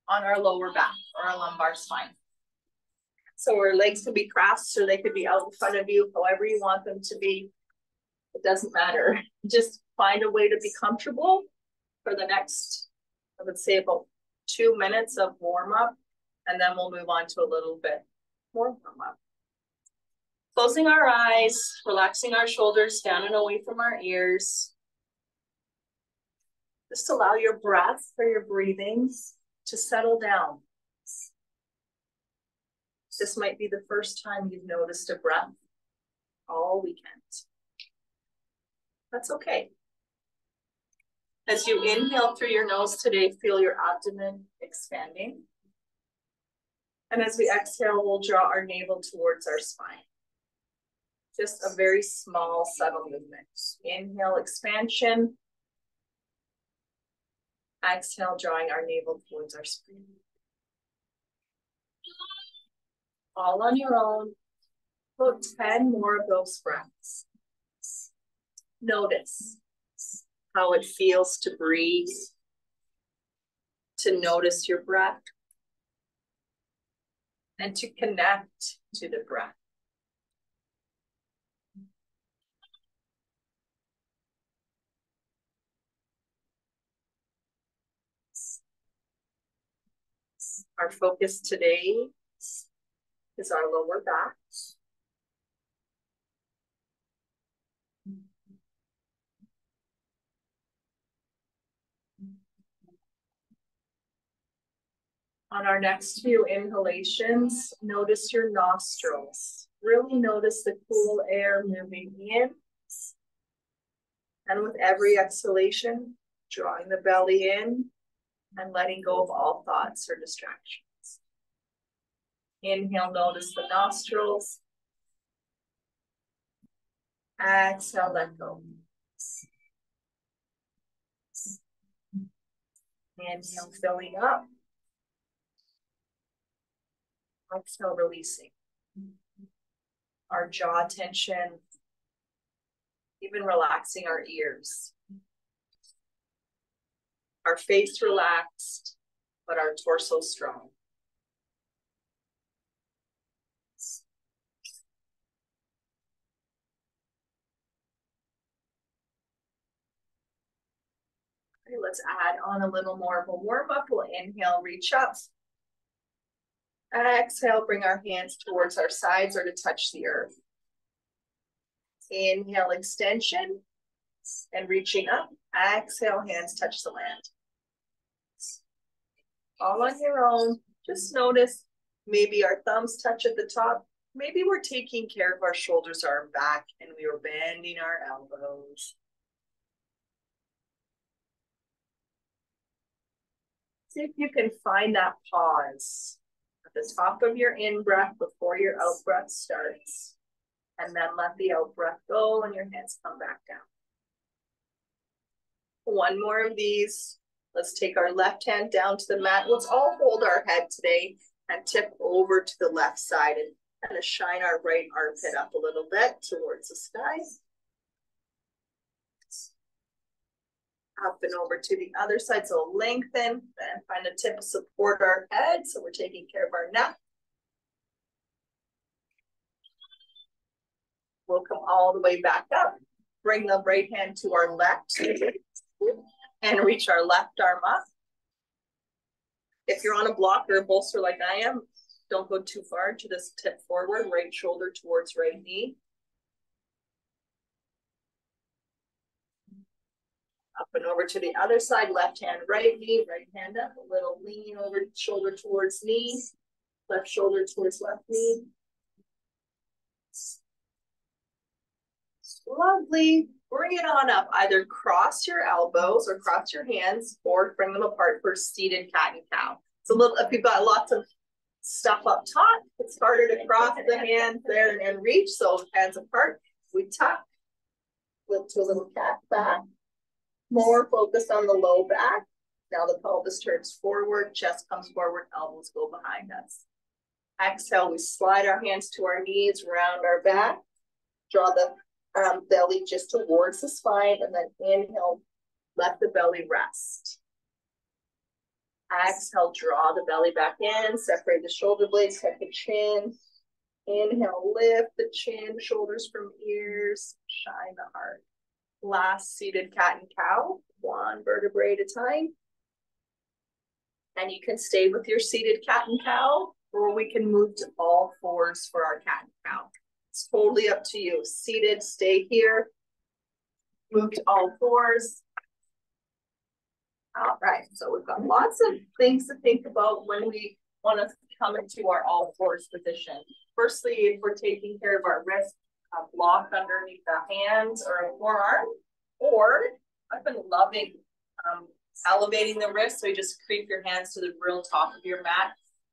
on our lower back or our lumbar spine. So our legs can be crossed or they could be out in front of you, however you want them to be. It doesn't matter. Just find a way to be comfortable for the next, I would say, about 2 minutes of warm up, and then we'll move on to a little bit more warm up. Closing our eyes, relaxing our shoulders down and away from our ears. Just allow your breath or your breathing to settle down. This might be the first time you've noticed a breath all weekend. That's okay. As you inhale through your nose today, feel your abdomen expanding. And as we exhale, we'll draw our navel towards our spine. Just a very small, subtle movement. Inhale, expansion. Exhale, drawing our navel towards our spine. All on your own. About 10 more of those breaths. Notice how it feels to breathe, to notice your breath, and to connect to the breath. Our focus today is our lower back. On our next few inhalations, notice your nostrils. Really notice the cool air moving in. And with every exhalation, drawing the belly in and letting go of all thoughts or distractions. Inhale, notice the nostrils. Exhale, let go. Inhale, filling up. Exhale, releasing. Our jaw tension, even relaxing our ears. Our face relaxed, but our torso strong. Okay, let's add on a little more of a warm up. We'll inhale, reach up. Exhale, bring our hands towards our sides or to touch the earth. Inhale, extension and reaching up. Exhale, hands touch the land. All on your own. Just notice maybe our thumbs touch at the top. Maybe we're taking care of our shoulders, our back, and we were bending our elbows. See if you can find that pause at the top of your in-breath before your out-breath starts. And then let the out-breath go and your hands come back down. One more of these. Let's take our left hand down to the mat. Let's all hold our head today and tip over to the left side and kind of shine our right armpit up a little bit towards the sky. Up and over to the other side, so lengthen and find a tip to support our head, so we're taking care of our neck. We'll come all the way back up. Bring the right hand to our left and reach our left arm up. If you're on a block or a bolster like I am, don't go too far to this tip forward, right shoulder towards right knee. Up and over to the other side, left hand, right knee, right hand up, a little lean over, shoulder towards knee, left shoulder towards left knee. Lovely. Bring it on up. Either cross your elbows or cross your hands or bring them apart for seated cat and cow. It's a little, if you've got lots of stuff up top, it's harder to cross the hands there and reach. So hands apart, we tuck, flip to a little cat back. More focused on the low back. Now the pelvis turns forward, chest comes forward, elbows go behind us. Exhale, we slide our hands to our knees, round our back, draw the belly just towards the spine, and then inhale, let the belly rest. Exhale, draw the belly back in, separate the shoulder blades, tuck the chin. Inhale, lift the chin, shoulders from ears, shine the heart. Last seated cat and cow, one vertebrae at a time. And you can stay with your seated cat and cow, or we can move to all fours for our cat and cow. It's totally up to you. Seated, stay here. Move to all fours. All right, so we've got lots of things to think about when we want to come into our all fours position. Firstly, if we're taking care of our wrist, a block underneath the hands or a forearm, or I've been loving elevating the wrist, so you just creep your hands to the real top of your mat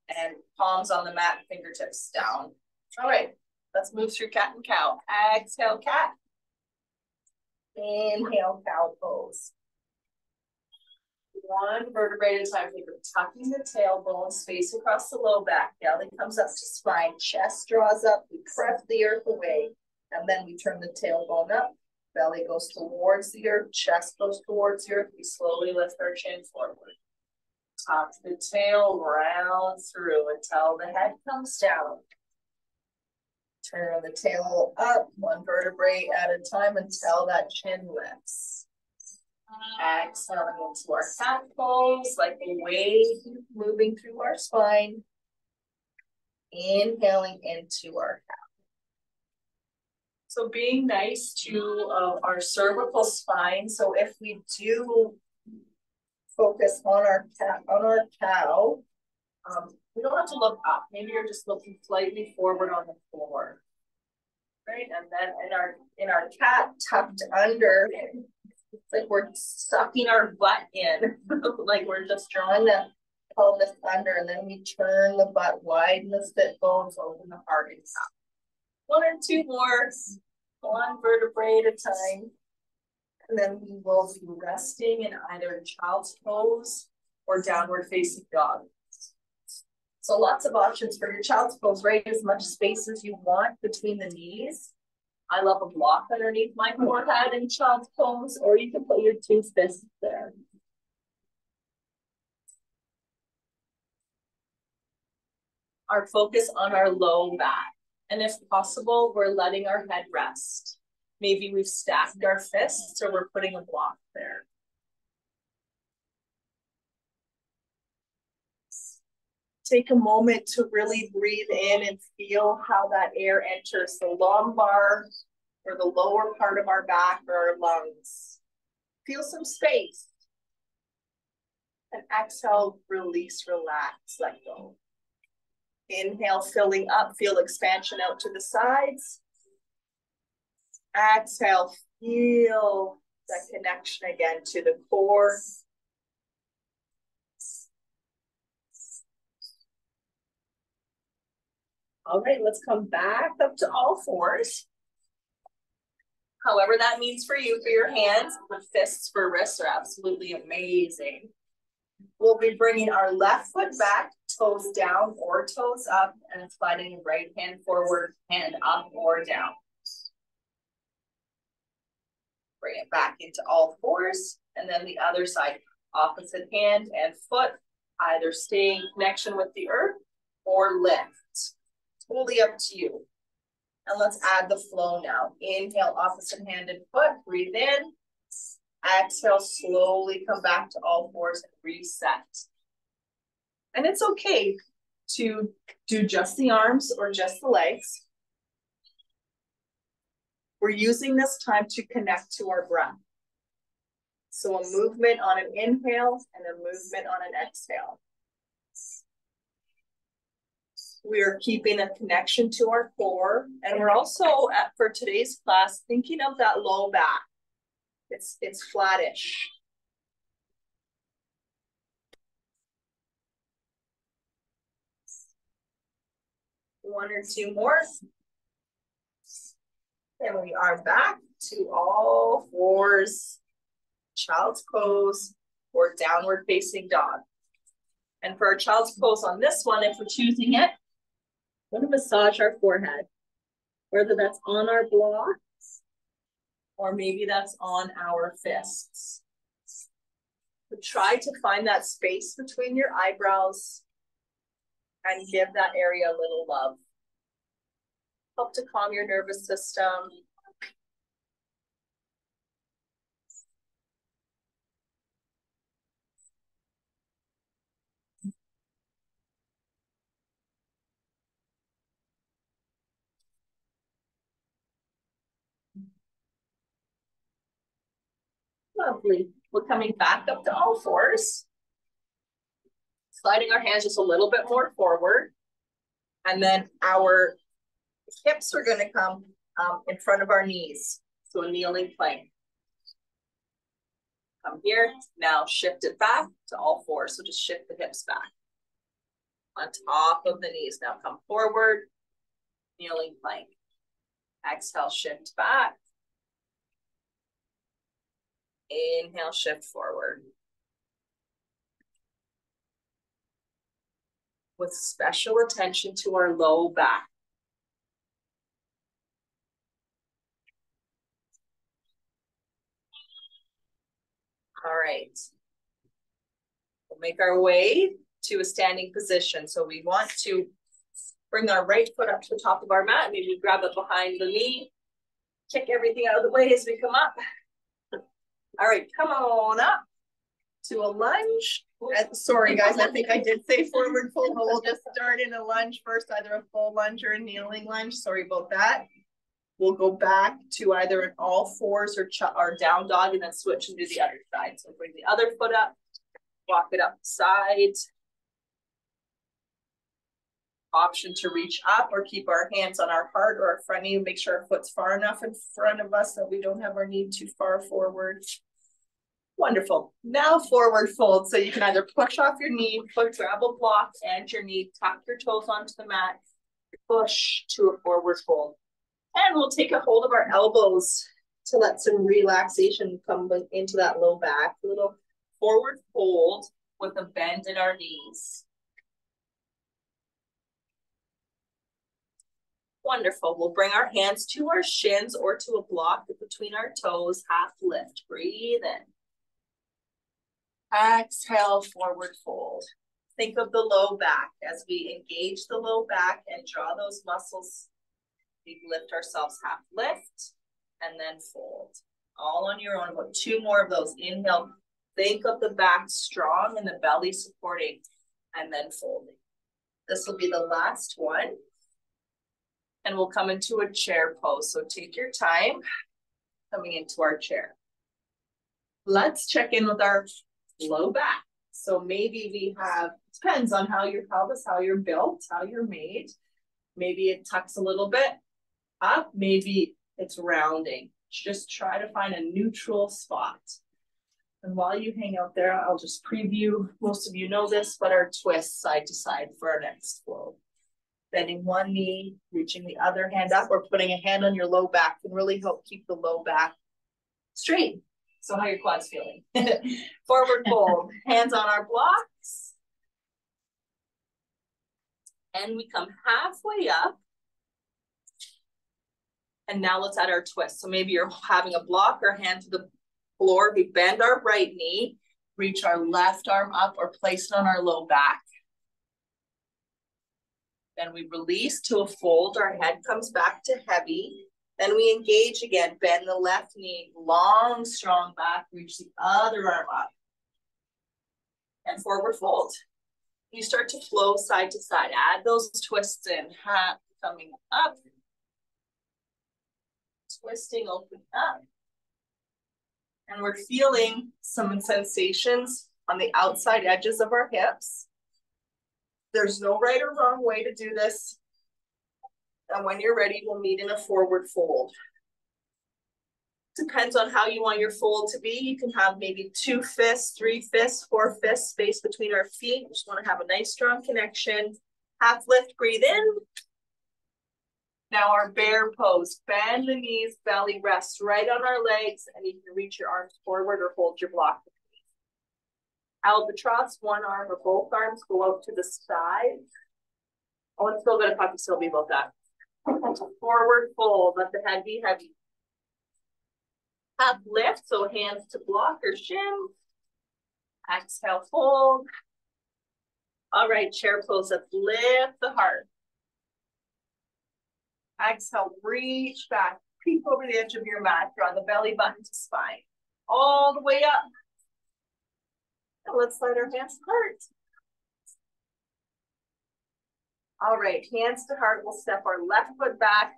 and palms on the mat, fingertips down. All right, let's move through cat and cow. Exhale, cat. Inhale, cow pose. One vertebrae at a time. Think of tucking the tailbone, space across the low back. Belly comes up to spine. Chest draws up. We press the earth away. And then we turn the tailbone up. Belly goes towards the earth. Chest goes towards the earth. We slowly lift our chin forward. Tuck the tail round through until the head comes down. Turn the tail up, one vertebrae at a time until that chin lifts. Exhaling into our cat pose, like a wave moving through our spine. Inhaling into our cow. So being nice to our cervical spine. So if we do focus on our cow, we don't have to look up. Maybe you're just looking slightly forward on the floor, right? And then in our cat, tucked under. It's like we're sucking our butt in, like we're just drawing the pelvis under, and then we turn the butt, widen the sit bones, open the heart and up. One or two more, one vertebrae at a time. And then we will be resting in either child's pose or downward facing dog. So lots of options for your child's pose, right? As much space as you want between the knees. I love a block underneath my forehead in child's pose, or you can put your two fists there. Our focus on our low back. And if possible, we're letting our head rest. Maybe we've stacked our fists or we're putting a block there. Take a moment to really breathe in and feel how that air enters the lumbar or the lower part of our back or our lungs. Feel some space. And exhale, release, relax, let go. Inhale, filling up, feel expansion out to the sides. Exhale, feel that connection again to the core. All right, let's come back up to all fours. However that means for you, for your hands, the fists for wrists are absolutely amazing. We'll be bringing our left foot back, toes down or toes up, and sliding the right hand forward, hand up or down. Bring it back into all fours, and then the other side, opposite hand and foot, either stay in connection with the earth or lift. Totally up to you. And let's add the flow now. Inhale, opposite hand and foot, breathe in. Exhale, slowly come back to all fours and reset. And it's okay to do just the arms or just the legs. We're using this time to connect to our breath. So a movement on an inhale and a movement on an exhale. We are keeping a connection to our core. And we're also, for today's class, thinking of that low back. It's flattish. One or two more. And we are back to all fours, child's pose, or downward facing dog. And for our child's pose on this one, if we're choosing it, we're going to massage our forehead, whether that's on our blocks or maybe that's on our fists. But try to find that space between your eyebrows and give that area a little love. Help to calm your nervous system. Lovely. We're coming back up to all fours. Sliding our hands just a little bit more forward. And then our hips are going to come in front of our knees. So a kneeling plank. Come here. Now shift it back to all fours. So just shift the hips back. On top of the knees. Now come forward. Kneeling plank. Exhale, shift back. Inhale, shift forward. With special attention to our low back. All right. We'll make our way to a standing position. So we want to bring our right foot up to the top of our mat. Maybe grab it behind the knee. Kick everything out of the way as we come up. All right, come on up to a lunge. Sorry, guys, I think I did say forward fold, but we'll just start in a lunge first, either a full lunge or a kneeling lunge. Sorry about that. We'll go back to either an all fours or down dog and then switch and do the other side. So bring the other foot up, walk it up the side. Option to reach up or keep our hands on our heart or our front knee. Make sure our foot's far enough in front of us that we don't have our knee too far forward. Wonderful. Now forward fold. So you can either push off your knee, grab a block and your knee, tuck your toes onto the mat, push to a forward fold. And we'll take a hold of our elbows to let some relaxation come into that low back. A little forward fold with a bend in our knees. Wonderful. We'll bring our hands to our shins or to a block between our toes, half lift. Breathe in. Exhale, forward fold. Think of the low back as we engage the low back and draw those muscles. We lift ourselves, half lift, and then fold. All on your own. About 2 more of those. Inhale. Think of the back strong and the belly supporting, and then folding. This will be the last one. And we'll come into a chair pose. So take your time coming into our chair. Let's check in with our low back. So maybe we have, depends on how your pelvis, how you're built, how you're made. Maybe it tucks a little bit up, maybe it's rounding. Just try to find a neutral spot. And while you hang out there, I'll just preview, most of you know this, but our twist side to side for our next flow. Bending one knee, reaching the other hand up, or putting a hand on your low back can really help keep the low back straight. So how are your quads feeling? Forward fold, hands on our blocks. And we come halfway up. And now let's add our twist. So maybe you're having a block or hand to the floor. We bend our right knee, reach our left arm up or place it on our low back. Then we release to a fold. Our head comes back to heavy. Then we engage again, bend the left knee, long, strong back, reach the other arm up. And forward fold. You start to flow side to side. Add those twists in. Half coming up. Twisting, open up. And we're feeling some sensations on the outside edges of our hips. There's no right or wrong way to do this. And when you're ready, we'll meet in a forward fold. Depends on how you want your fold to be. You can have maybe 2 fists, 3 fists, 4 fists, space between our feet. We just want to have a nice strong connection. Half lift, breathe in. Now our bear pose. Bend the knees, belly rests right on our legs, and you can reach your arms forward or hold your block. Albatross, one arm or both arms go out to the side. Oh, it's still going to talk to Sylvie about that. Forward fold, let the head be heavy. Half lift, so hands to block or shins. Exhale, fold. All right, chair pose. Let's lift the heart. Exhale, reach back. Peek over the edge of your mat. Draw the belly button to spine. All the way up. And let's slide our hands to heart. All right, hands to heart. We'll step our left foot back.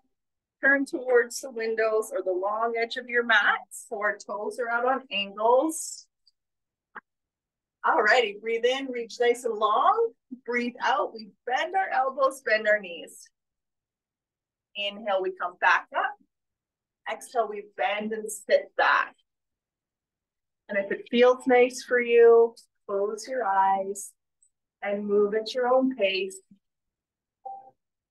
Turn towards the windows or the long edge of your mat. So our toes are out on angles. All righty, breathe in, reach nice and long. Breathe out, we bend our elbows, bend our knees. Inhale, we come back up. Exhale, we bend and sit back. And if it feels nice for you, close your eyes and move at your own pace.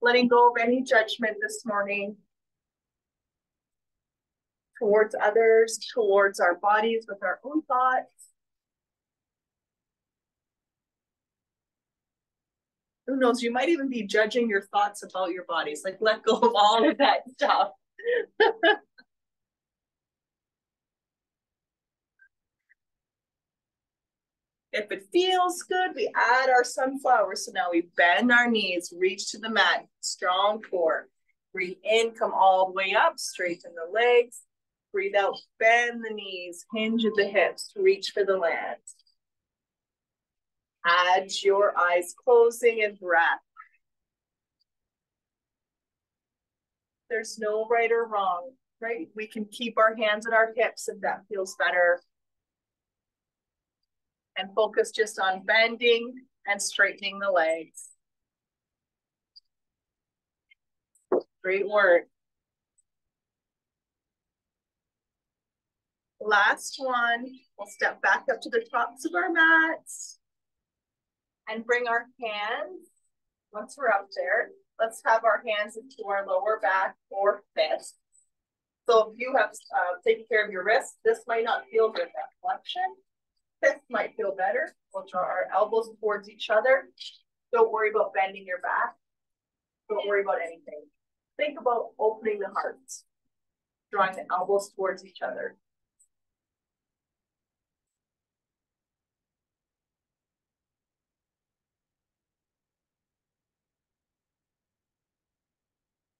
Letting go of any judgment this morning towards others, towards our bodies with our own thoughts. Who knows, you might even be judging your thoughts about your bodies. Like, let go of all of that stuff. If it feels good, we add our sunflowers. So now we bend our knees, reach to the mat, strong core. Breathe in, come all the way up, straighten the legs. Breathe out, bend the knees, hinge at the hips, reach for the land. Add your eyes closing and breath. There's no right or wrong, right? We can keep our hands at our hips if that feels better. And focus just on bending and straightening the legs. Great work. Last one, we'll step back up to the tops of our mats and bring our hands, once we're up there, let's have our hands into our lower back or fists. So if you have taken care of your wrists, this might not feel good, that flexion. This might feel better. We'll draw our elbows towards each other. Don't worry about bending your back. Don't worry about anything. Think about opening the heart, drawing the elbows towards each other.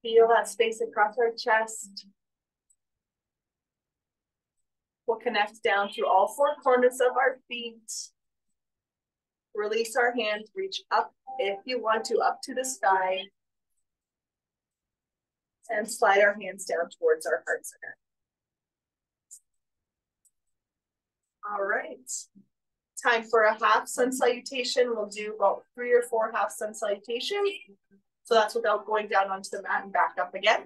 Feel that space across our chest. We'll connect down through all four corners of our feet. Release our hands, reach up if you want to, up to the sky. And slide our hands down towards our heart center. All right. Time for a half sun salutation. We'll do about 3 or 4 half sun salutations. So that's without going down onto the mat and back up again.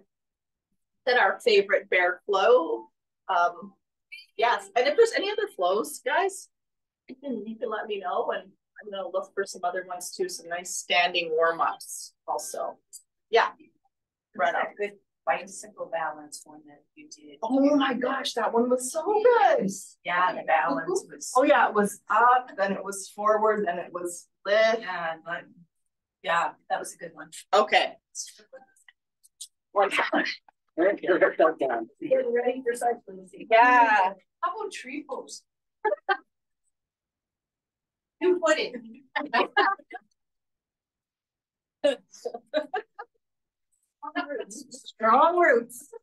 Then our favorite bear flow. Yes, and if there's any other flows, guys, you can let me know, and I'm gonna look for some other ones too, some nice standing warm-ups also. Yeah, right on. Good bicycle balance one that you did. Oh my gosh, that one was so good. Yeah, the balance was. Oh yeah, it was up, then it was forward, then it was lift. Yeah, that was a good one. Okay. One second. Getting ready for cycling. Yeah. How about tree pose? Who put it? Strong roots.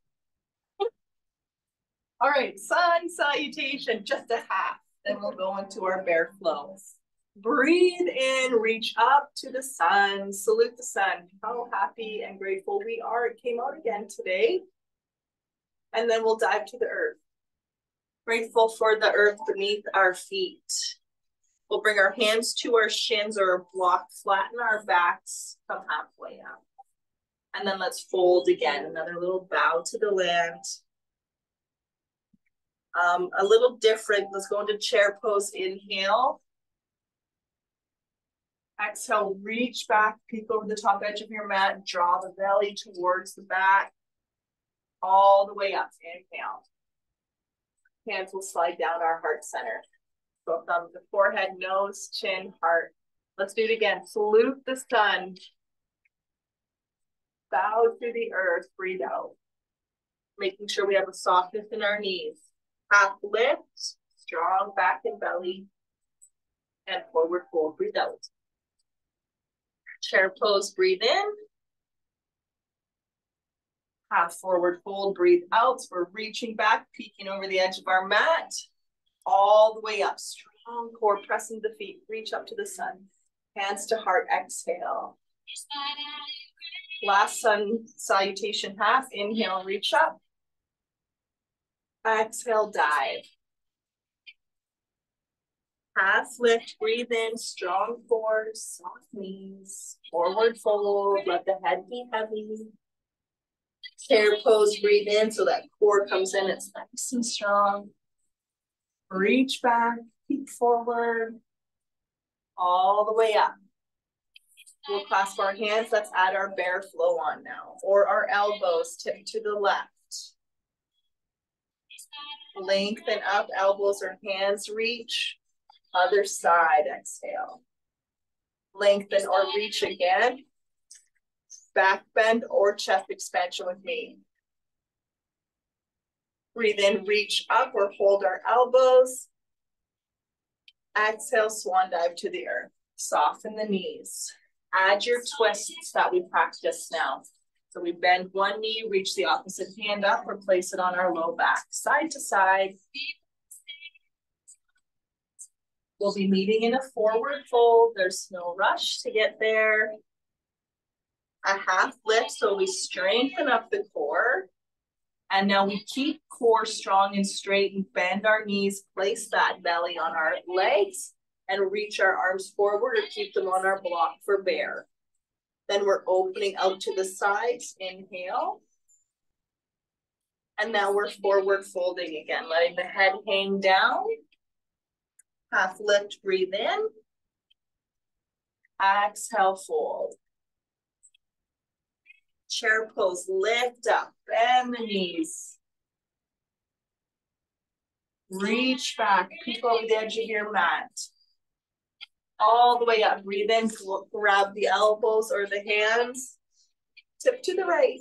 All right, sun salutation, just a half. Then we'll go into our bear flow. Breathe in, reach up to the sun, salute the sun. How happy and grateful we are. It came out again today. And then we'll dive to the earth. Grateful for the earth beneath our feet. We'll bring our hands to our shins or block, flatten our backs, come halfway up. And then let's fold again. Another little bow to the land. A little different. Let's go into chair pose. Inhale. Exhale, reach back, peek over the top edge of your mat, draw the belly towards the back, all the way up. Inhale. Hands will slide down our heart center. So thumbs to forehead, nose, chin, heart. Let's do it again. Salute the sun. Bow to the earth, breathe out. Making sure we have a softness in our knees. Half lift, strong back and belly. And forward fold, breathe out. Chair pose, breathe in. Half forward fold, breathe out. So we're reaching back, peeking over the edge of our mat. All the way up, strong core, pressing the feet, reach up to the sun. Hands to heart, exhale. Last sun salutation half, inhale, reach up. Exhale, dive. Half lift, breathe in, strong core, soft knees, forward fold, let the head be heavy. Chair pose, breathe in so that core comes in, it's nice and strong. Reach back, peek forward, all the way up. We'll clasp our hands, let's add our bear flow on now, or our elbows tip to the left. Lengthen up, elbows or hands reach. Other side, exhale. Lengthen or reach again. Back bend or chest expansion with me. Breathe in, reach up or hold our elbows. Exhale, swan dive to the earth. Soften the knees. Add your twists that we practiced now. So we bend one knee, reach the opposite hand up, or place it on our low back. Side to side. We'll be meeting in a forward fold. There's no rush to get there. A half lift, so we strengthen up the core. And now we keep core strong and straight and bend our knees, place that belly on our legs and reach our arms forward or keep them on our block for bear. Then we're opening out to the sides, inhale. And now we're forward folding again, letting the head hang down. Half lift, breathe in. Exhale, fold. Chair pose, lift up, bend the knees. Reach back, peek over the edge of your mat. All the way up, breathe in, grab the elbows or the hands. Tip to the right.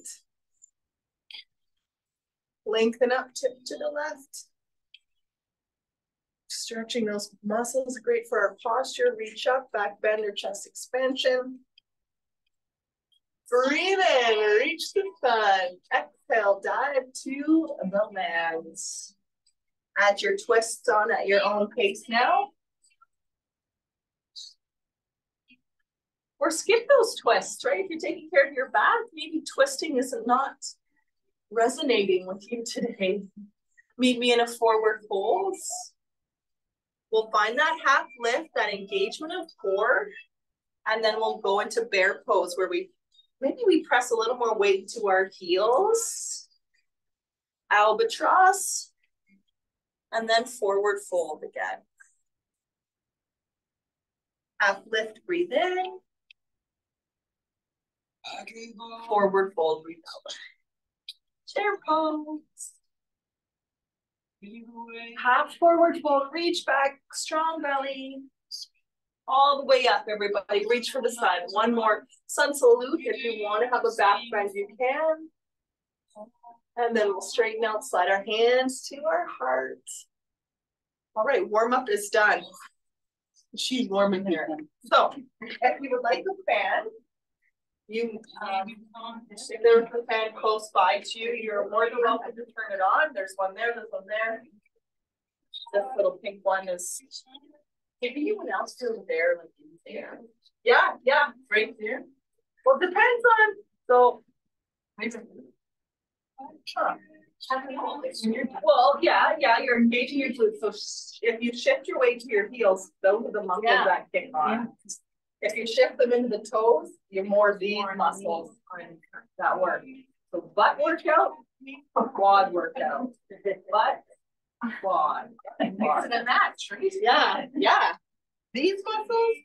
Lengthen up, tip to the left. Stretching those muscles, great for our posture. Reach up, back bend or chest expansion. Breathe in, reach the sun. Exhale, dive to the lands. Add your twists on at your own pace now. Or skip those twists, right? If you're taking care of your back, maybe twisting isn't not resonating with you today. Meet me in a forward fold. We'll find that half lift, that engagement of core, and then we'll go into bear pose where maybe we press a little more weight to our heels. Albatross, and then forward fold again. Half lift, breathe in. Forward fold, breathe out. Chair pose. Half forward fold, reach back, strong belly. All the way up, everybody. Reach for the sun. One more sun salute. If you want to have a back bend, you can. And then we'll straighten out, slide our hands to our heart. All right, warm up is done. She's warm in here. So, if you would like a fan, if there's a fan close by to you, you're more than welcome to turn it on. There's one there, there's one there. This little pink one is. Maybe anyone else feels there, like in there. Yeah, right there. Well, depends on. So. Well, yeah, you're engaging your glutes. So if you shift your weight to your heels, those are the muscles that kick on. Yeah. If you shift them into the toes, you're more these muscles that work. So butt workout, quad workout. Butt, quad. Mix it and match, right? Yeah. These muscles,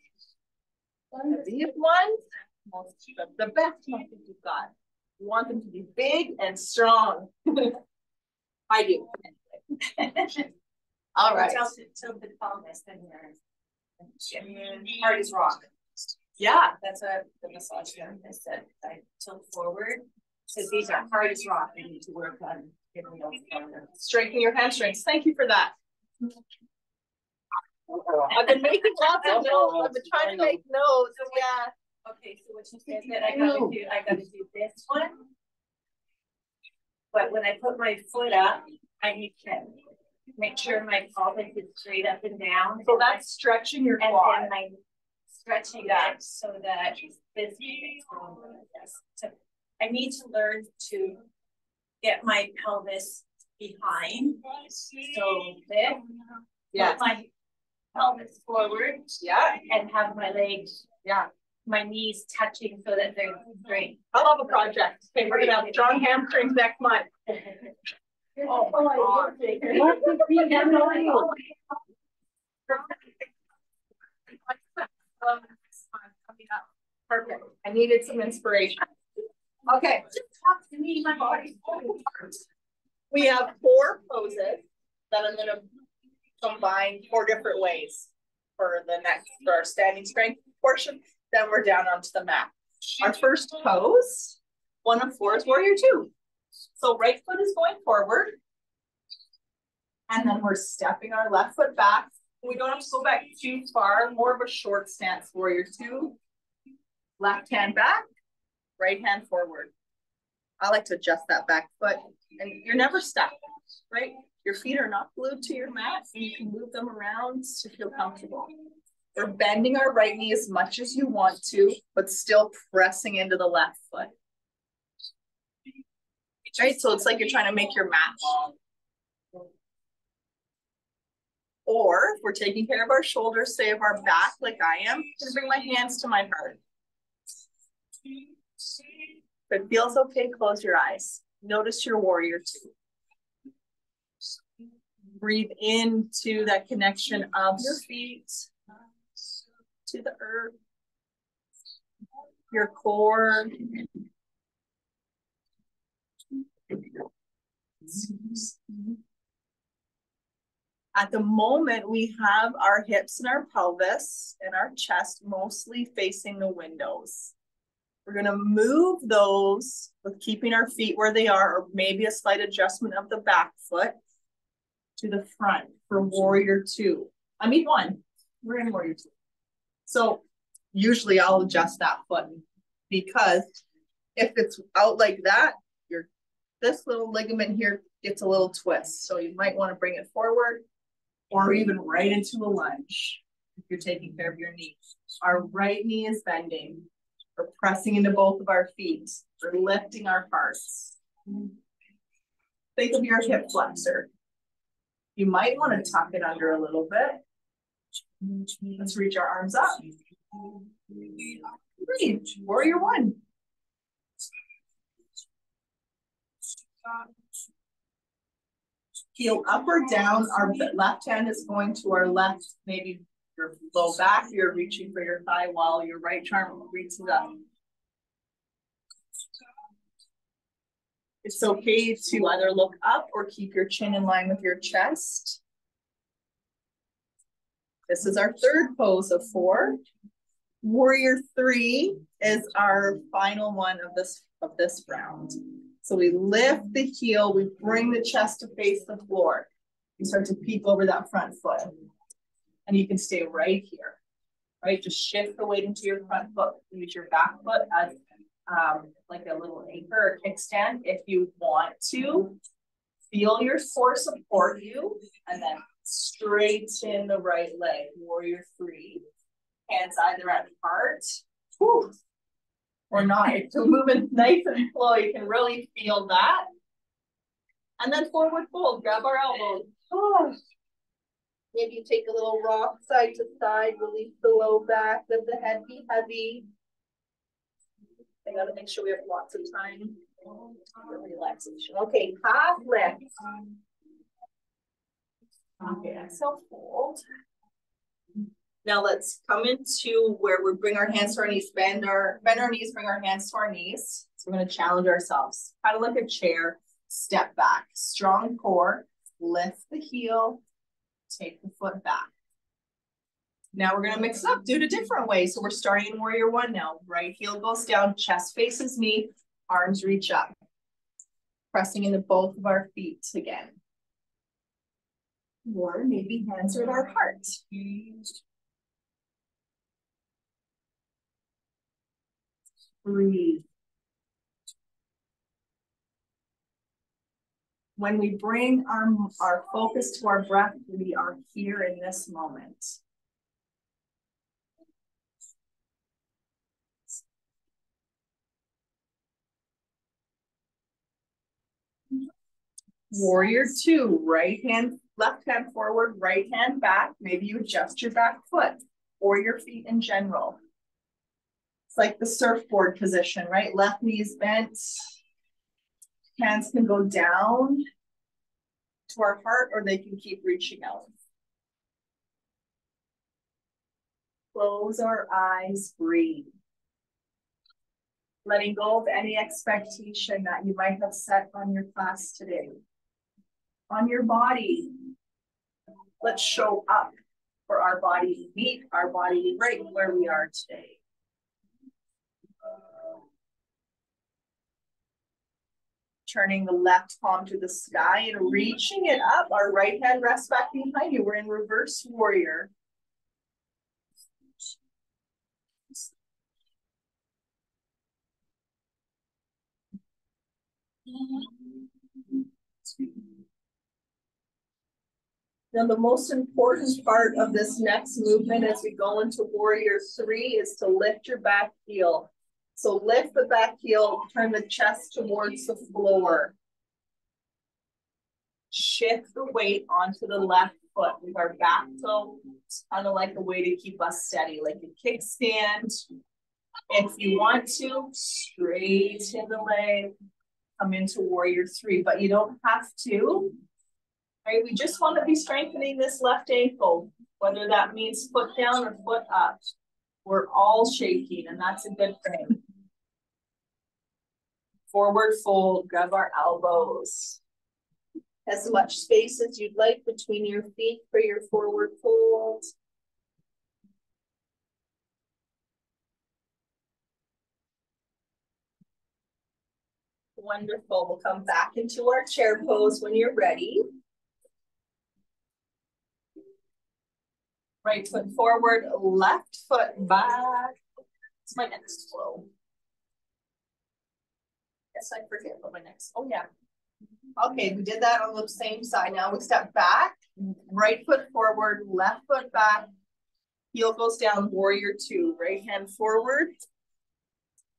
these ones, the best muscles you've got. You want them to be big and strong. I do. All right. Tilt the pelvis and heart is rock. Yeah, that's the massage therapist said. I tilt forward because these are hard as rock. They need to work on getting those. Strengthen your hamstrings. Thank you for that. I've been making lots of notes. I've been trying to make notes. Yeah. Okay, so what you said that I gotta do this one. But when I put my foot up, I need to make sure my pelvis is straight up and down. So that's stretching your and quad. then I'm stretching it so that this so I need to learn to get my pelvis behind. So this, put my pelvis forward, and have my legs, my knees touching so that they're straight. I love a project. Okay, we're gonna have strong hamstrings next month. Oh my God. Perfect. I needed some inspiration. Okay. Just talk to me, my body's falling apart. We have 4 poses that I'm gonna combine 4 different ways for our standing strength portion. Then we're down onto the mat. Our first pose, 1 of 4, is warrior 2. So right foot is going forward. And then we're stepping our left foot back. We don't have to go back too far, more of a short stance, warrior 2. Left hand back, right hand forward. I like to adjust that back foot. And you're never stuck, right? Your feet are not glued to your mat, so you can move them around to feel comfortable. We're bending our right knee as much as you want to, but still pressing into the left foot. Right, so it's like you're trying to make your mat long. Or if we're taking care of our shoulders, say of our back, like I am, I'm gonna bring my hands to my heart. If it feels okay, close your eyes. Notice your warrior 2. Breathe into that connection of your feet to the earth, your core. At the moment, we have our hips and our pelvis and our chest mostly facing the windows. We're going to move those with keeping our feet where they are, or maybe a slight adjustment of the back foot to the front for warrior 2. I mean 1. We're in warrior 2. So usually I'll adjust that foot because if it's out like that, this little ligament here gets a little twist. So you might want to bring it forward or even right into a lunge if you're taking care of your knee. Our right knee is bending. We're pressing into both of our feet. We're lifting our hearts. Think of your hip flexor. You might want to tuck it under a little bit. Let's reach our arms up. Breathe. Warrior 1. Heel up or down. Our left hand is going to our left, maybe your low back. You're reaching for your thigh while your right arm reaches up. It's okay to either look up or keep your chin in line with your chest. This is our 3rd pose of 4. Warrior 3 is our final one of this round. So we lift the heel, we bring the chest to face the floor. You start to peek over that front foot. And you can stay right here, right? Just shift the weight into your front foot. Use your back foot as like a little anchor or kickstand if you want to. Feel your core support you, and then straighten the right leg. Warrior 3. Hands either at heart, or not. If you're moving nice and slow, you can really feel that. And then forward fold, grab our elbows. Maybe you take a little rock side to side, release the low back, let the head be heavy. I gotta make sure we have lots of time for relaxation. Okay, half lift. Okay, exhale, fold. Now let's come into where we bring our hands to our knees, bend our knees, bring our hands to our knees. So we're going to challenge ourselves. Kind of like a chair, step back, strong core, lift the heel, take the foot back. Now we're going to mix it up, do it a different way. So we're starting in warrior 1 now. Right heel goes down, chest faces me, arms reach up. Pressing into both of our feet again. Or maybe hands are at our heart. Breathe. When we bring our focus to our breath, we are here in this moment. Warrior two, left hand forward, right hand back. Maybe you adjust your back foot or your feet in general. It's like the surfboard position, right? Left knee is bent. Hands can go down to our heart or they can keep reaching out. Close our eyes, breathe. Letting go of any expectation that you might have set on your class today. On your body, let's show up for our body to meet our body right where we are today. Turning the left palm to the sky and reaching it up. Our right hand rests back behind you. We're in reverse warrior. Now, the most important part of this next movement as we go into warrior three is to lift your back heel. So lift the back heel, turn the chest towards the floor. Shift the weight onto the left foot with our back toe. It's kind of like a way to keep us steady, like a kickstand. If you want to, straighten the leg, come into warrior three, but you don't have to. Right? We just want to be strengthening this left ankle, whether that means foot down or foot up. We're all shaking, and that's a good thing. Forward fold, grab our elbows. As much space as you'd like between your feet for your forward fold. Wonderful. We'll come back into our chair pose when you're ready. Right foot forward, left foot back. It's my next flow. Yes, I forget what my next, oh yeah. Okay, we did that on the same side. Now we step back, right foot forward, left foot back. Heel goes down, warrior two. Right hand forward,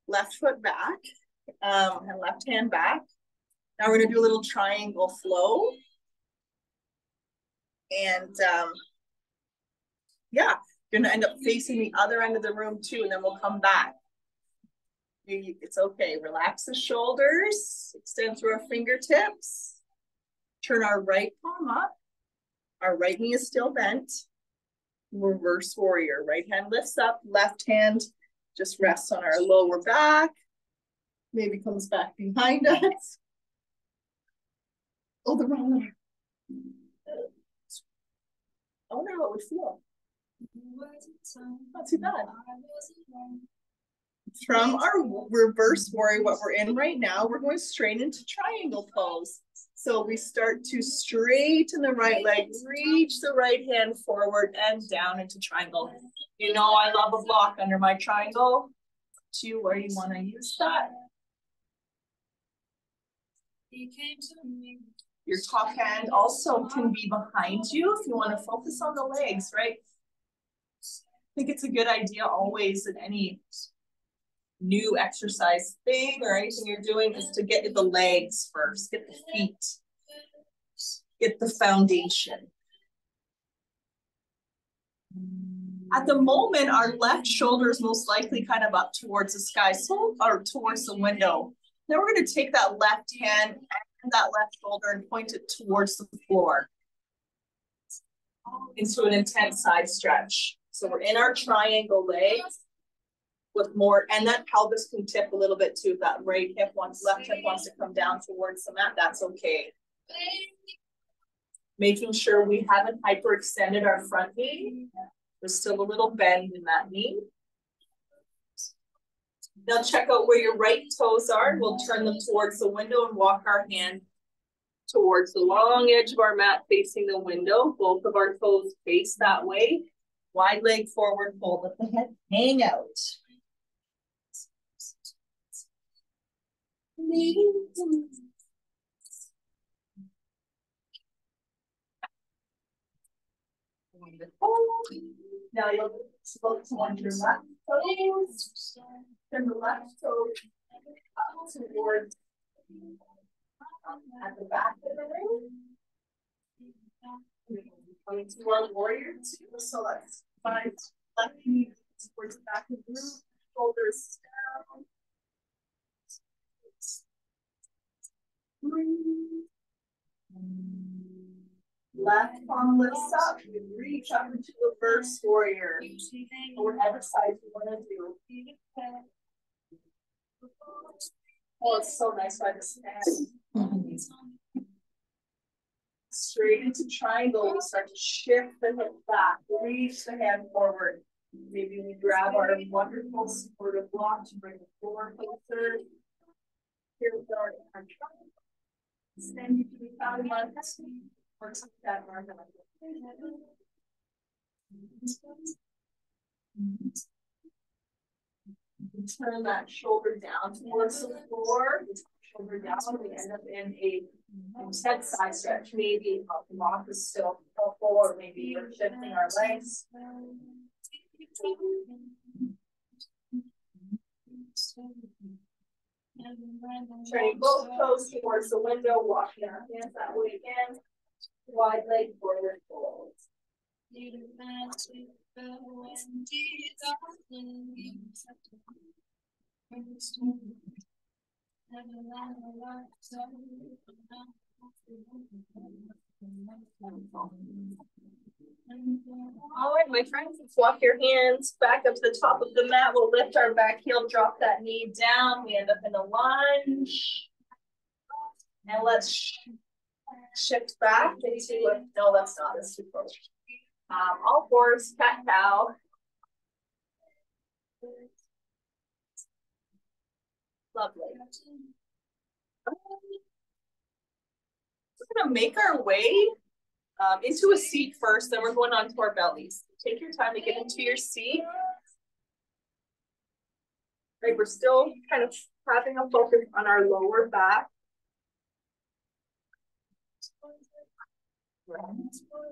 left foot back, and left hand back. Now we're gonna do a little triangle flow. And yeah, you're gonna end up facing the other end of the room too, and then we'll come back. It's okay, relax the shoulders, extend through our fingertips, turn our right palm up, our right knee is still bent, reverse warrior, right hand lifts up, left hand just rests on our lower back, maybe comes back behind us. Oh, the wrong way. I wonder how it would feel. Not too bad. From our reverse warrior, what we're in right now, we're going straight into triangle pose. So we start to straighten the right leg, reach the right hand forward and down into triangle. You know, I love a block under my triangle. To where you want to use that. Your top hand also can be behind you if you want to focus on the legs, right? I think it's a good idea always in any new exercise thing or anything you're doing is to get the legs first, get the feet, get the foundation. At the moment, our left shoulder is most likely kind of up towards the sky, so or towards the window. Then we're going to take that left hand and that left shoulder and point it towards the floor into an intense side stretch. So we're in our triangle legs with more, and that pelvis can tip a little bit too. If that right hip wants, left hip wants to come down towards the mat, that's okay. Making sure we haven't hyperextended our front knee. There's still a little bend in that knee. Now check out where your right toes are. We'll turn them towards the window and walk our hand towards the long edge of our mat facing the window. Both of our toes face that way. Wide leg forward fold. Let the head hang out. Now you'll slope towards your left toes. Turn the left toe up towards at the back of the room. Going to our warrior two. So let's find left knee towards the back of the room. Shoulders down. Left palm lifts up. You can reach up into reverse warrior. Or whatever side you want to do. Oh, it's so nice by the stand. Straight into triangle. We start to shift the hip back. Reach the hand forward. Maybe we grab our wonderful supportive block to bring the floor closer. Here we go. Stand between thigh months. Works with that arm. Turn that shoulder down towards the floor. Shoulder down. We end up in a intense side stretch. Maybe the block is still helpful, or maybe you're shifting our legs. Turning both toes towards the window, walking our hands that way again. Wide leg forward fold. All right, my friends, let's walk your hands back up to the top of the mat. We'll lift our back heel, drop that knee down. We end up in a lunge. And let's shift back into a, no, that's not, that's too close. All fours, cat cow. Lovely. We're gonna make our way into a seat first, then we're going on to our bellies. Take your time to get into your seat. Right, we're still kind of having a focus on our lower back.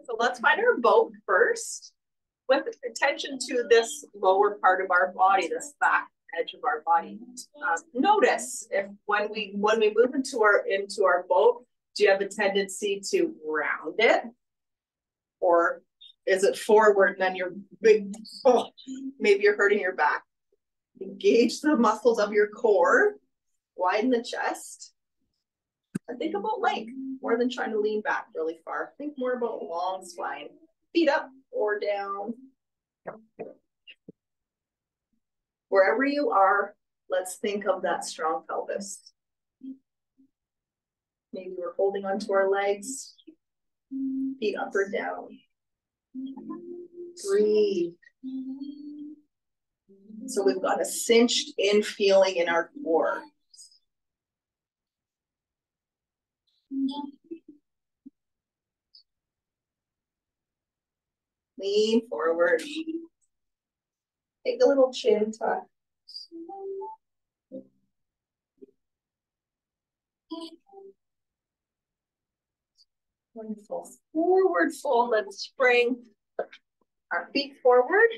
So let's find our boat first with attention to this lower part of our body, this back edge of our body. Notice if when we move into our boat, do you have a tendency to round it? Or is it forward and then you're big, oh, maybe you're hurting your back. Engage the muscles of your core, widen the chest, and think about length more than trying to lean back really far. Think more about long spine, feet up or down. Wherever you are, let's think of that strong pelvis. Maybe we're holding onto our legs, feet up or down. Breathe. So we've got a cinched in feeling in our core. Lean forward. Take a little chin tuck. Wonderful. Forward fold. Let's bring our feet forward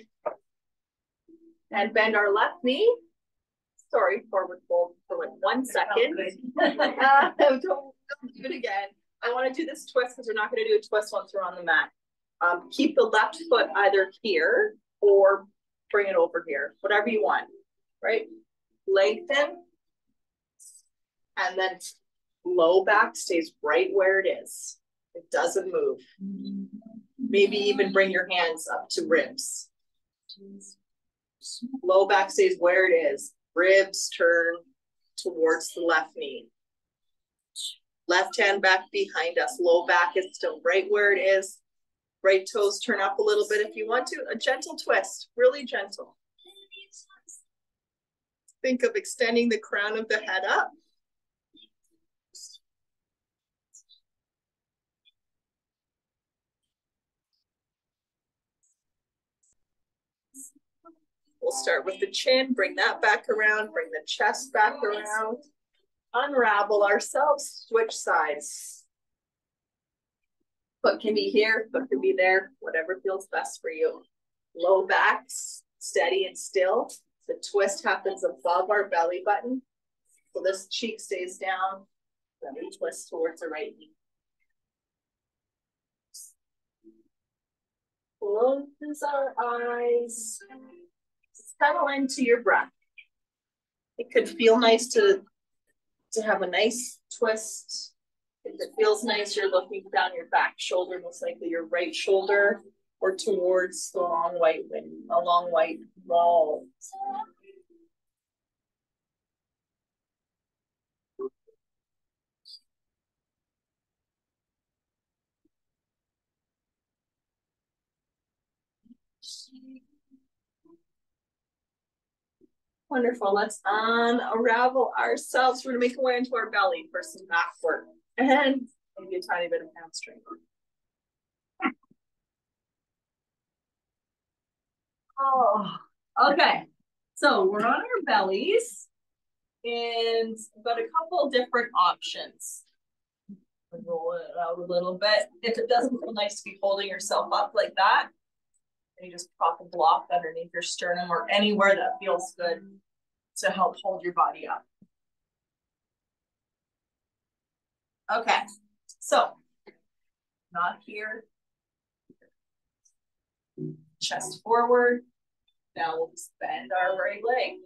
and bend our left knee. Sorry, forward fold for like 1 second. Don't do it again. I want to do this twist because we're not going to do a twist once we're on the mat. Keep the left foot either here or bring it over here, whatever you want, right? Lengthen, and then low back stays right where it is. It doesn't move. Maybe even bring your hands up to ribs. Low back stays where it is. Ribs turn towards the left knee. Left hand back behind us. Low back is still right where it is. Right toes turn up a little bit if you want to. A gentle twist, really gentle. Think of extending the crown of the head up. We'll start with the chin, bring that back around, bring the chest back around, unravel ourselves, switch sides. Foot can be here, foot can be there, whatever feels best for you. Low back, steady and still. The twist happens above our belly button. So this cheek stays down, then we twist towards the right knee. Close our eyes. Settle into your breath. It could feel nice to have a nice twist. If it feels nice, you're looking down your back shoulder, most likely your right shoulder, or towards the long white wall. Wonderful. Let's unravel ourselves. We're going to make our way into our belly for some back work and maybe a tiny bit of hamstring. Oh, okay. So we're on our bellies and we've got a couple of different options. Roll it out a little bit. If it doesn't feel nice to be holding yourself up like that, you just prop a block underneath your sternum or anywhere that feels good to help hold your body up. Okay, so not here. Chest forward. Now we'll just bend our right leg.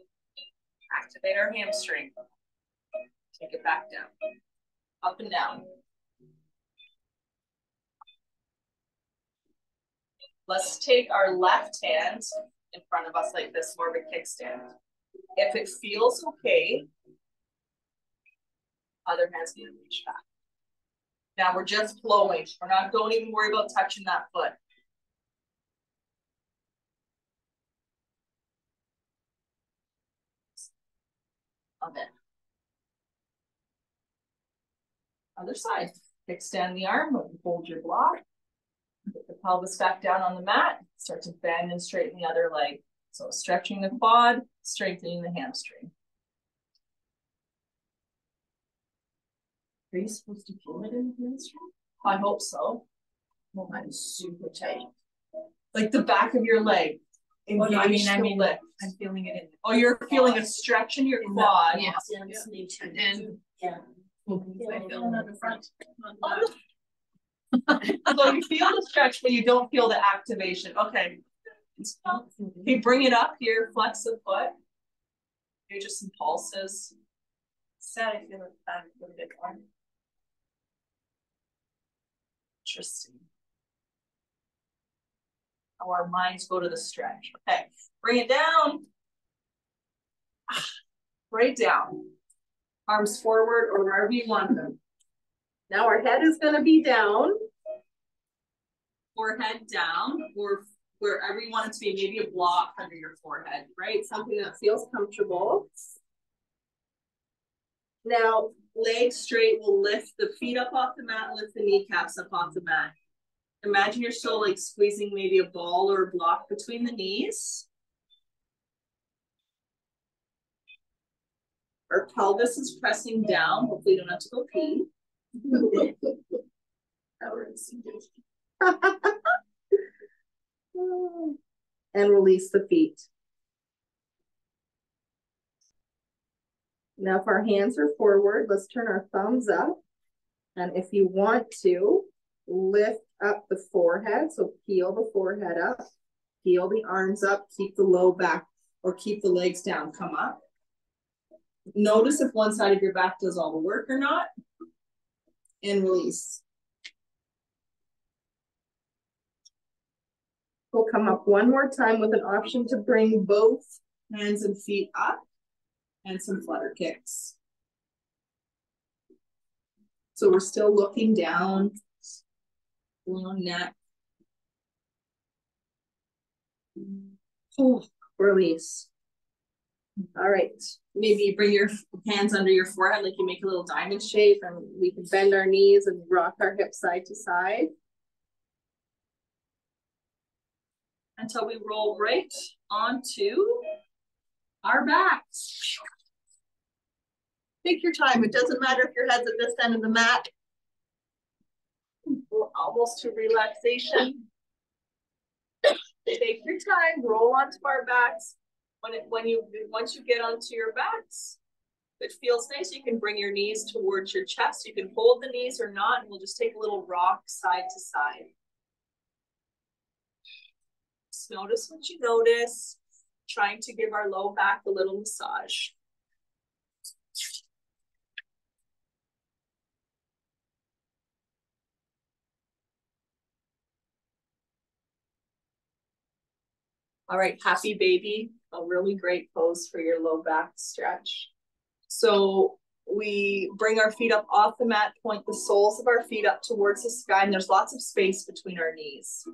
Activate our hamstring. Take it back down. Up and down. Let's take our left hand in front of us like this, more of a kickstand. If it feels okay, other hand's gonna reach back. Now we're just flowing. Don't even worry about touching that foot. Okay. Other side. Kickstand the arm, hold your block. Put the pelvis back down on the mat. Start to bend and straighten the other leg. So stretching the quad, strengthening the hamstring. Are you supposed to feel it in the hamstring? I hope so. Well, mine's super tight. Like the back of your leg. Well, no, I mean, I'm feeling it in. Oh, you're feeling a stretch in your quad. Yes. And yeah. I feel it on the front. So you feel the stretch, but you don't feel the activation. Okay. Okay, bring it up here, flex the foot. Maybe just some pulses. Sad, I feel like back a little bit more. Interesting. How our minds go to the stretch. Okay, bring it down. Right down. Arms forward or wherever you want them. Now our head is going to be down. Forehead down, or wherever you want it to be, maybe a block under your forehead, right? Something that feels comfortable. Now, legs straight, we'll lift the feet up off the mat, lift the kneecaps up off the mat. Imagine you're still like squeezing maybe a ball or a block between the knees. Our pelvis is pressing down. Hopefully you don't have to go pee. And release the feet. Now if our hands are forward, let's turn our thumbs up. And if you want to, lift up the forehead. So peel the forehead up, peel the arms up, keep the low back, or keep the legs down, come up. Notice if one side of your back does all the work or not. And release. We'll come up one more time with an option to bring both hands and feet up and some flutter kicks. So we're still looking down, long neck. Oh, release. All right, maybe bring your hands under your forehead like you make a little diamond shape, and we can bend our knees and rock our hips side to side. Until we roll right onto our backs. Take your time. It doesn't matter if your head's at this end of the mat. We're almost to relaxation. Take your time, roll onto our backs. Once you get onto your backs, if it feels nice, you can bring your knees towards your chest. You can hold the knees or not, and we'll just take a little rock side to side. Just notice what you notice, trying to give our low back a little massage. All right, happy baby, a really great pose for your low back stretch. So we bring our feet up off the mat, point the soles of our feet up towards the sky, and there's lots of space between our knees.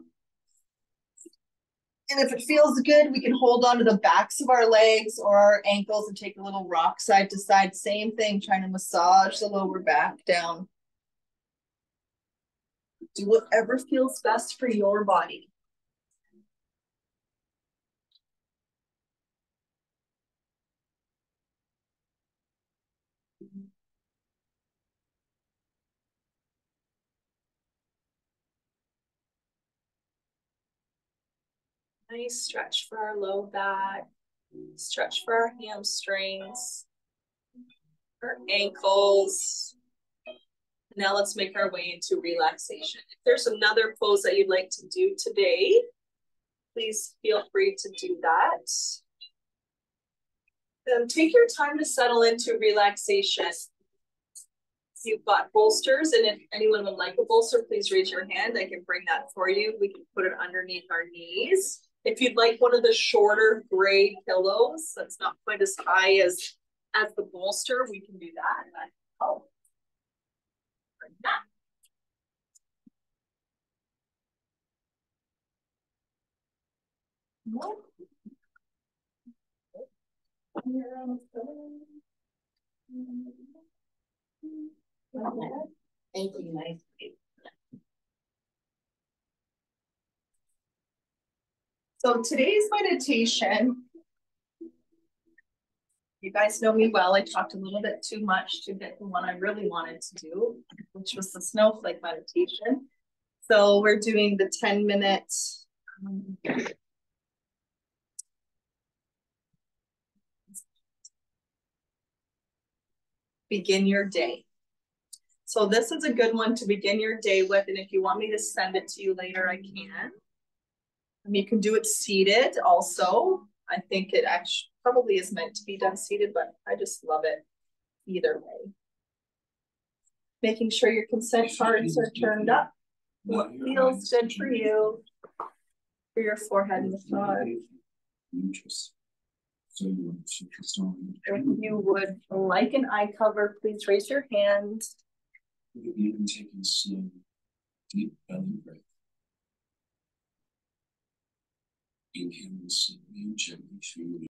And if it feels good, we can hold on to the backs of our legs or our ankles and take a little rock side to side. Same thing, trying to massage the lower back down. Do whatever feels best for your body. Nice stretch for our low back, stretch for our hamstrings, our ankles. Now let's make our way into relaxation. If there's another pose that you'd like to do today, please feel free to do that. Take your time to settle into relaxation. You've got bolsters, and if anyone would like a bolster, please raise your hand. I can bring that for you. We can put it underneath our knees. If you'd like one of the shorter gray pillows that's not quite as high as the bolster, we can do that. Oh. Bring that. Nope. Thank you. Nice. So today's meditation, you guys know me well. I talked a little bit too much to get the one I really wanted to do, which was the snowflake meditation. So we're doing the 10-minute begin your day. So this is a good one to begin your day with. And if you want me to send it to you later, I can. And you can do it seated also. I think it actually probably is meant to be done seated, but I just love it either way. Making sure your consent cards are turned up. What feels good for you, for your forehead massage. If you would like an eye cover, please raise your hand. Even taking slow, deep belly breath. Inhale slowly and gently through